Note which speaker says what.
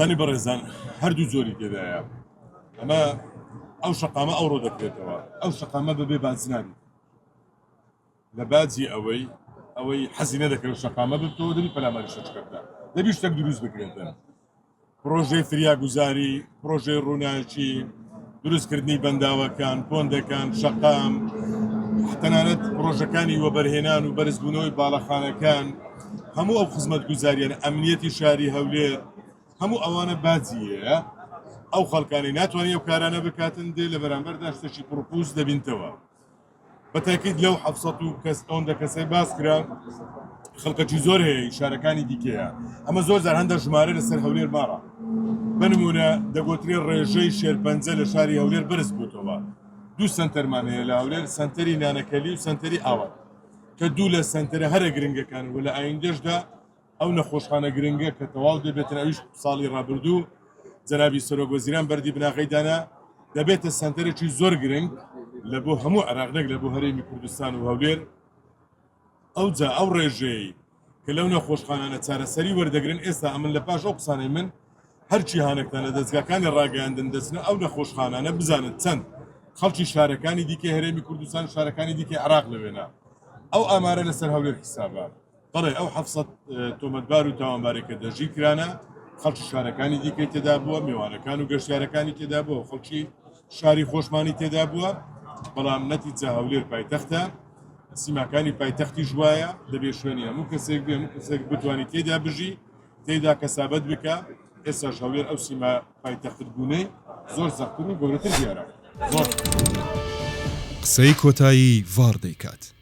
Speaker 1: ثاني بەڕێزان هەردوو زۆری تێدایە ئەمە ئەو شقامە ئەوڕۆ دەکرێتەوە ئەو شقامە بەبێ بازناری لە باجی ئەوەی حەزی نەدەکرێت شقامە بتەوە دەبی پەلاماری شەچکەکە دەبی شتێک دروست بکرێتن پرۆژەی فریاگوزاری پرۆژەی ڕووناچی دروستکردنی بەنداوەکان پۆندەکان شقام تەنانەت پرۆژەکانی وەبەرهێنان و بەرزبوونەوەی باڵەخانەکان هەموو ئەو خزمەت گوزاریان ئەمنیەتی شاری هەولێر هەموو ئەوانە باجیە ئەو خەڵکانی ناتوانێت ئەو کارانە بکاتن دێ لە بەرامبەردا شتێکی پرۆپوز دەبینتەوە بەتاکید لەو 700 کەسەی باس کرا خەڵکەکی زۆر هەیە شارەکانی دیکەیە ئەمە زۆر جار هەندە ژمارە لەسەر هەولێر ماڕە بنمونە دەگوترێ ڕێژەی شێرپەنجە لە شاری هەولێر بەرز بووتەوە دوو سنتەرمان هەیە لە هەولێر سنتەری نانەکەلی و سنتەری ئاوات کە دوو لە سنتەرە هەرە گرنگەکان و لە ئایندەشدا ئەو نەخۆشخانە گرنگە کە تەواو دەبێتن ئەویش ساڵی ڕابردوو جەنابی سەرۆکوەزیران بەردی بناغەیدانا دەبێتە سنتەرێکی زۆر گرنگ لە بۆ هەموو عێراق لە بۆ هەرێمی کوردستان و هەولێر ئەوجا ئەو ڕێژەی کە لەو نەخۆشخانانە چارەسەری وەردەگرن ئێستا ئەمن لە پاش ئەو قسانەی من هەرچی هانەکتان لە دەستگاکانی ڕاگەیاندن دەچنە ئەو نەخۆشخانانە بزانن چەند خەڵکی شارەکانی دیکەی هەرێمی کوردستان شارەکانی دیکەی عێراق لەوێنە ئەو ئامارە لەسەر هەولێر حسابە بەڵێ ئەو 700 تۆمەتبار و تاوانبارێکە دەژی کرانە خەڵکی شارەکانی دیکەی تێدا بووە میوانەکان و گەشتیارەکانی تێدا بووە خەڵکی شاری خۆشمانی تێدا بووە بەڵام نەتیجە هەولێر پایتەختە سیماکانی پایتەختی ژوایە دەبێت شوێنی هەموو کەسێک بێ هەموو کەسێک بتوانێت تێدا بژی تێدا کەسابەت بکە ئێستاش هەولێر ئەو سیما پایتەخت بوونەی زۆر سەختتر و گەورەتر دیارە زۆر
Speaker 2: قسەی کۆتایی ڤار دەیکات.